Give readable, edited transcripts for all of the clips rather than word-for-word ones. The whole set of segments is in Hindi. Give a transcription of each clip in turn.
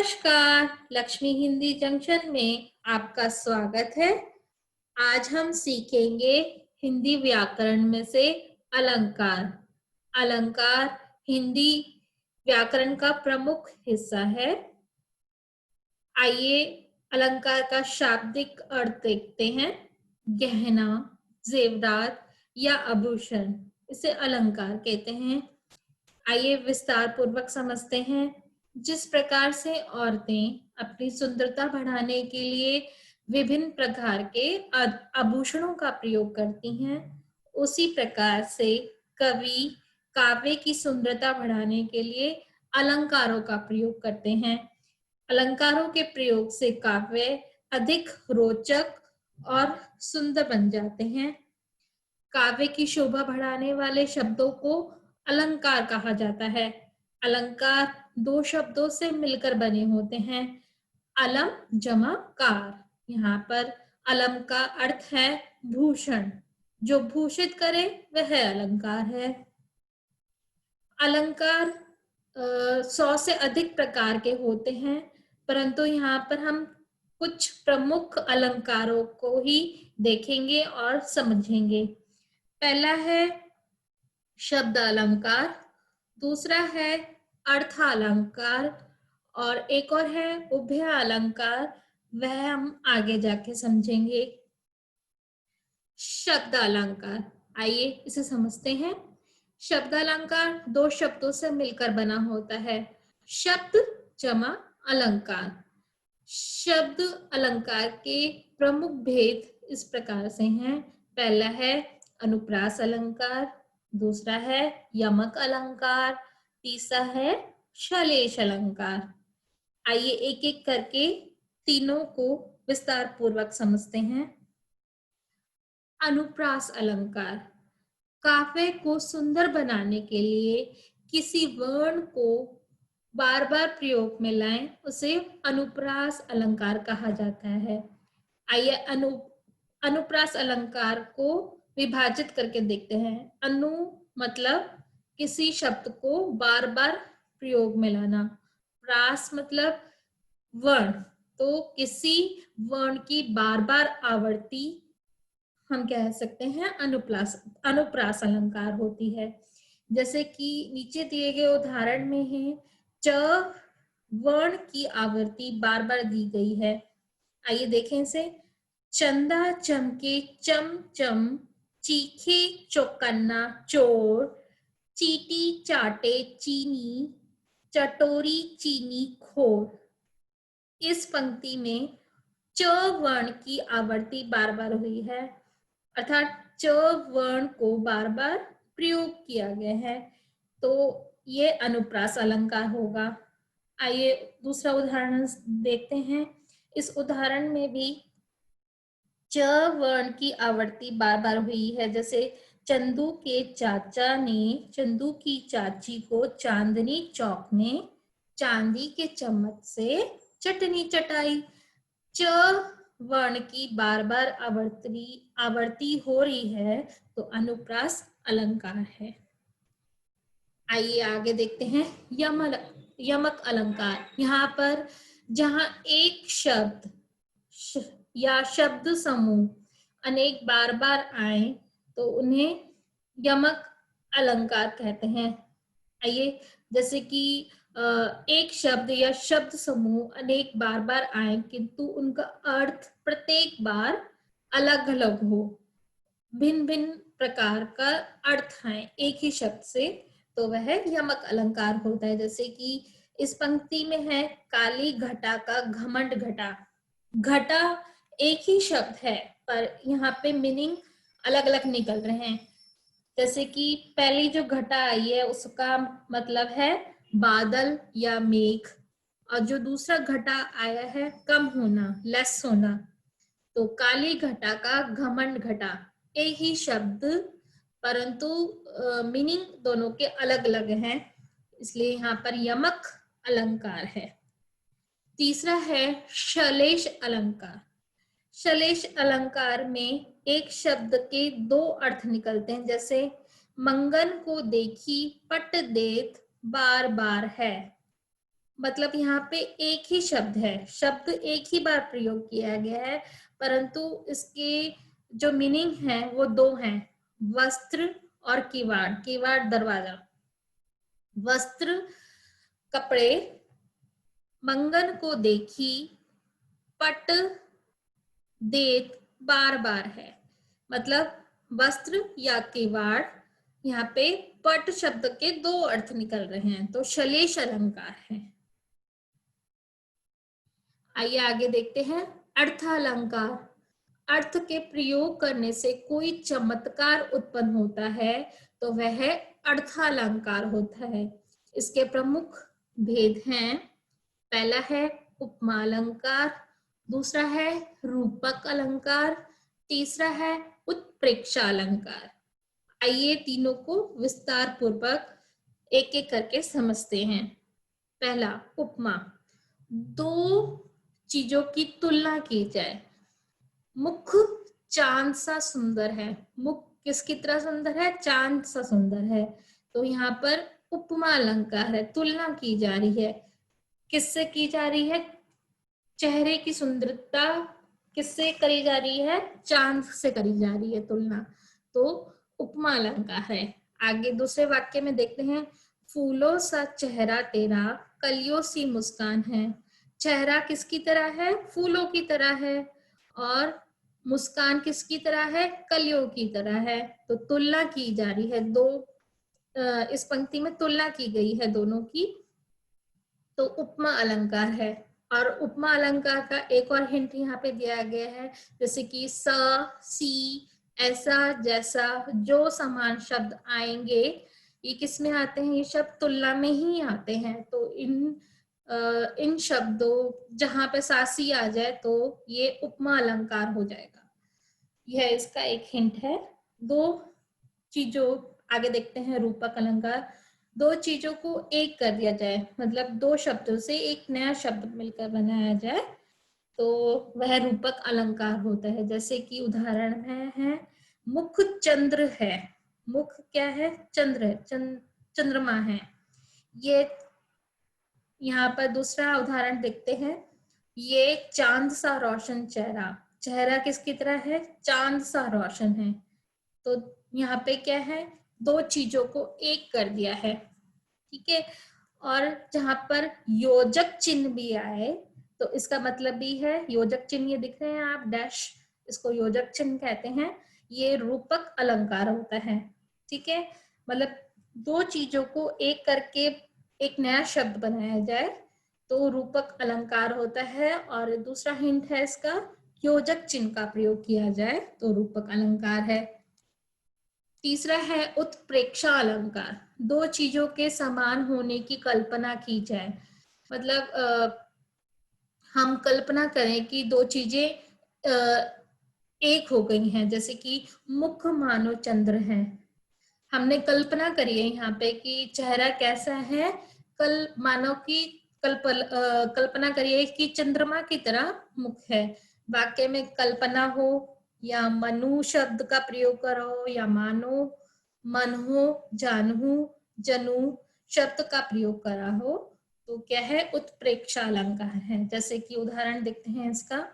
नमस्कार, लक्ष्मी हिंदी जंक्शन में आपका स्वागत है। आज हम सीखेंगे हिंदी व्याकरण में से अलंकार। अलंकार हिंदी व्याकरण का प्रमुख हिस्सा है। आइए अलंकार का शाब्दिक अर्थ देखते हैं। गहना, जेवरात या आभूषण, इसे अलंकार कहते हैं। आइए विस्तार पूर्वक समझते हैं। जिस प्रकार से औरतें अपनी सुंदरता बढ़ाने के लिए विभिन्न प्रकार के आभूषणों का प्रयोग करती हैं, उसी प्रकार से कवि काव्य की सुंदरता बढ़ाने के लिए अलंकारों का प्रयोग करते हैं। अलंकारों के प्रयोग से काव्य अधिक रोचक और सुंदर बन जाते हैं। काव्य की शोभा बढ़ाने वाले शब्दों को अलंकार कहा जाता है। अलंकार दो शब्दों से मिलकर बने होते हैं, अलम जमा कार। यहाँ पर अलम का अर्थ है भूषण, जो भूषित करे वह अलंकार है। अलंकार 100 से अधिक प्रकार के होते हैं, परंतु यहाँ पर हम कुछ प्रमुख अलंकारों को ही देखेंगे और समझेंगे। पहला है शब्द अलंकार, दूसरा है अर्थ अलंकार और एक और है उभय अलंकार, वह हम आगे जाके समझेंगे। शब्द अलंकार, आइए इसे समझते हैं। शब्द अलंकार दो शब्दों से मिलकर बना होता है, शब्द जमा अलंकार। शब्द अलंकार के प्रमुख भेद इस प्रकार से हैं। पहला है अनुप्रास अलंकार, दूसरा है यमक अलंकार, तीसरा है श्लेष अलंकार। आइए एक एक करके तीनों को विस्तार पूर्वक समझते हैं। अनुप्रास अलंकार, काव्य को सुंदर बनाने के लिए किसी वर्ण को बार बार प्रयोग में लाएं, उसे अनुप्रास अलंकार कहा जाता है। आइए अनुप्रास अलंकार को विभाजित करके देखते हैं। अनु मतलब किसी शब्द को बार बार प्रयोग में लाना, प्रास मतलब वर्ण, तो किसी वर्ण की बार बार आवर्ती हम कह सकते हैं अनुप्रास अलंकार होती है। जैसे कि नीचे दिए गए उदाहरण में है, च वर्ण की आवर्ती बार बार दी गई है। आइए देखें इसे। चंदा चमके चम चम, चीखे चौकन्ना चोर, चीटी चाटे चीनी, चटोरी चीनी खोर। इस पंक्ति में च वर्ण की आवर्ती बार बार हुई है, अर्थात च वर्ण को बार बार प्रयोग किया गया है, तो ये अनुप्रास अलंकार होगा। आइए दूसरा उदाहरण देखते हैं। इस उदाहरण में भी च वर्ण की आवर्ती बार बार हुई है। जैसे चंदू के चाचा ने चंदू की चाची को चांदनी चौक में चांदी के चम्मच से चटनी चटाई। च वर्ण की बार बार आवर्ती हो रही है, तो अनुप्रास अलंकार है। आइए आगे देखते हैं यमक अलंकार। यहाँ पर जहाँ एक शब्द या शब्द समूह अनेक बार बार आए, तो उन्हें यमक अलंकार कहते हैं। आइए, जैसे कि एक शब्द या शब्द समूह अनेक बार बार आए, किंतु उनका अर्थ प्रत्येक बार अलग अलग हो, भिन्न भिन्न प्रकार का अर्थ है एक ही शब्द से, तो वह यमक अलंकार होता है। जैसे कि इस पंक्ति में है, काली घटा का घमंड घटा। घटा एक ही शब्द है, पर यहाँ पे मीनिंग अलग अलग निकल रहे हैं। जैसे कि पहली जो घटा आई है उसका मतलब है बादल या मेघ, और जो दूसरा घटा आया है कम होना, लेस होना, तो काली घटा का घमंड घटा। एक ही शब्द, परंतु मीनिंग दोनों के अलग अलग हैं, इसलिए यहाँ पर यमक अलंकार है। तीसरा है श्लेष अलंकार। श्लेष अलंकार में एक शब्द के दो अर्थ निकलते हैं। जैसे मंगन को देखी पट देत बार बार है। मतलब यहाँ पे एक ही शब्द है, शब्द एक ही बार प्रयोग किया गया है, परंतु इसके जो मीनिंग है वो दो हैं, वस्त्र और किवाड़। किवाड़ दरवाजा, वस्त्र कपड़े, मंगन को देखी, पट देत बार बार है। मतलब वस्त्र या किवाड़, यहाँ पे पट शब्द के दो अर्थ निकल रहे हैं, तो श्लेष अलंकार है। आइए आगे देखते हैं अर्थालंकार। अर्थ के प्रयोग करने से कोई चमत्कार उत्पन्न होता है तो वह अर्थालंकार होता है। इसके प्रमुख भेद हैं, पहला है उपमा अलंकार, दूसरा है रूपक अलंकार, तीसरा है उत्प्रेक्षा अलंकार। आइए तीनों को विस्तार पूर्वक एक एक करके समझते हैं। पहला उपमा, दो चीजों की तुलना की जाए। मुख चांद सा सुंदर है, मुख किसकी तरह सुंदर है? चांद सा सुंदर है। तो यहाँ पर उपमा अलंकार है, तुलना की जा रही है। किससे की जा रही है? चेहरे की सुंदरता किससे करी जा रही है? चांद से करी जा रही है तुलना, तो उपमा अलंकार है। आगे दूसरे वाक्य में देखते हैं, फूलों सा चेहरा तेरा, कलियों सी मुस्कान है। चेहरा किसकी तरह है? फूलों की तरह है, और मुस्कान किसकी तरह है? कलियों की तरह है। तो तुलना की जा रही है, दो इस पंक्ति में तुलना की गई है दोनों की, तो उपमा अलंकार है। और उपमा अलंकार का एक और हिंट यहाँ पे दिया गया है, जैसे कि स, सी, ऐसा, जैसा, जो समान शब्द आएंगे, ये किस में आते हैं? ये शब्द तुलना में ही आते हैं। तो इन शब्दों जहां पे सासी आ जाए तो ये उपमा अलंकार हो जाएगा। यह इसका एक हिंट है। दो चीजों, आगे देखते हैं रूपक अलंकार। दो चीजों को एक कर दिया जाए, मतलब दो शब्दों से एक नया शब्द मिलकर बनाया जाए, तो वह रूपक अलंकार होता है। जैसे कि उदाहरण है मुख चंद्र है। मुख क्या है? चंद्र है, चंद्रमा है। ये यहाँ पर दूसरा उदाहरण देखते हैं, ये चांद सा रोशन चेहरा। चेहरा किसकी तरह है? चांद सा रोशन है। तो यहाँ पे क्या है? दो चीजों को एक कर दिया है, ठीक है। और जहां पर योजक चिन्ह भी आए तो इसका मतलब भी है, योजक चिन्ह ये दिख रहे हैं आप, डैश, इसको योजक चिन्ह कहते हैं। ये रूपक अलंकार होता है, ठीक है। मतलब दो चीजों को एक करके एक नया शब्द बनाया जाए तो रूपक अलंकार होता है। और दूसरा हिंट है इसका, योजक चिन्ह का प्रयोग किया जाए तो रूपक अलंकार है। तीसरा है उत्प्रेक्षा अलंकार। दो चीजों के समान होने की कल्पना की जाए। मतलब हम कल्पना करें कि दो चीजें एक हो गई हैं, जैसे कि मुख मानो चंद्र है। हमने कल्पना करी है यहाँ पे कि चेहरा कैसा है, कल मानो की कल्पना करिए कि चंद्रमा की तरह मुख है। वाक्य में कल्पना हो या मनु शब्द का प्रयोग करो, या मानो, मन हो, जानहु, जनू शब्द का प्रयोग करा हो, तो क्या है? उत्प्रेक्षा अलंकार है। जैसे कि उदाहरण देखते हैं इसका,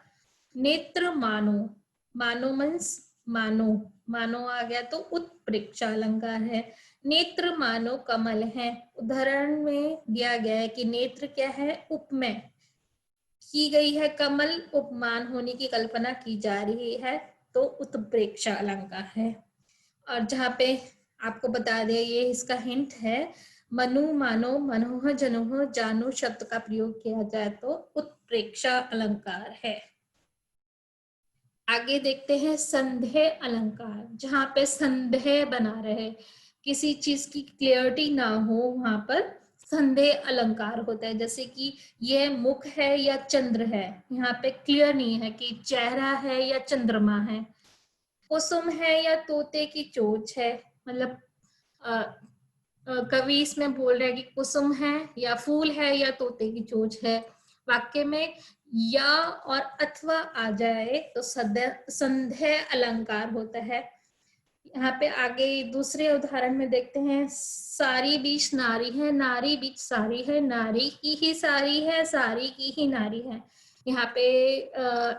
नेत्र मानो, मानो मीन्स मानो, मानो आ गया तो उत्प्रेक्षा अलंकार है। नेत्र मानो कमल है। उदाहरण में दिया गया है कि नेत्र क्या है? उपमेय की गई है, कमल उपमान होने की कल्पना की जा रही है, तो उत्प्रेक्षा अलंकार है। और जहाँ पे आपको बता दें, ये इसका हिंट है, मनु मानो, मनोह, जनोह, जानो शब्द का प्रयोग किया जाए तो उत्प्रेक्षा अलंकार है। आगे देखते हैं संदेह अलंकार। जहां पे संदेह बना रहे, किसी चीज की क्लियरिटी ना हो, वहां पर संदेह अलंकार होता है। जैसे कि यह मुख है या चंद्र है, यहाँ पे क्लियर नहीं है कि चेहरा है या चंद्रमा है। कुसुम है या तोते की चोंच है। मतलब कवि इसमें बोल रहे हैं कि कुसुम है या फूल है या तोते की चोंच है। वाक्य में या और अथवा आ जाए तो संदेह अलंकार होता है। यहाँ पे आगे दूसरे उदाहरण में देखते हैं, सारी बीच नारी है, नारी बीच सारी है, नारी की ही सारी है, सारी की ही नारी है। यहाँ पे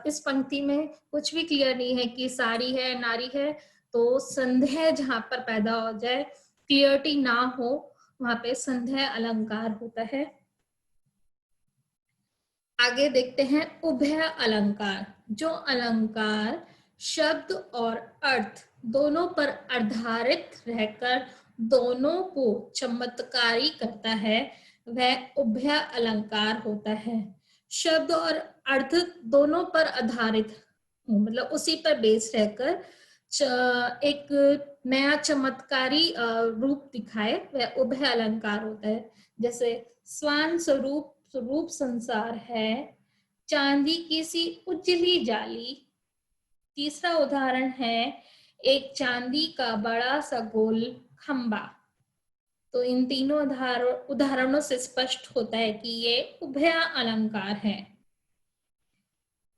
इस पंक्ति में कुछ भी क्लियर नहीं है कि सारी है नारी है, तो संदेह जहां पर पैदा हो जाए, क्लियरिटी ना हो, वहां पे संदेह अलंकार होता है। आगे देखते हैं उभय अलंकार। जो अलंकार शब्द और अर्थ दोनों पर आधारित रहकर दोनों को चमत्कारी करता है, वह उभय अलंकार होता है। शब्द और अर्थ दोनों पर आधारित, मतलब उसी पर बेस रहकर एक नया चमत्कारी रूप दिखाए, वह उभय अलंकार होता है। जैसे स्वान स्वरूप स्वरूप संसार है, चांदी की सी उजली जाली। तीसरा उदाहरण है एक चांदी का बड़ा सा गोल खंबा। तो इन तीनों उदाहरणों से स्पष्ट होता है कि ये उभय अलंकार है।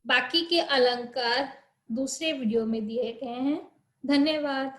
बाकी के अलंकार दूसरे वीडियो में दिए गए हैं। धन्यवाद।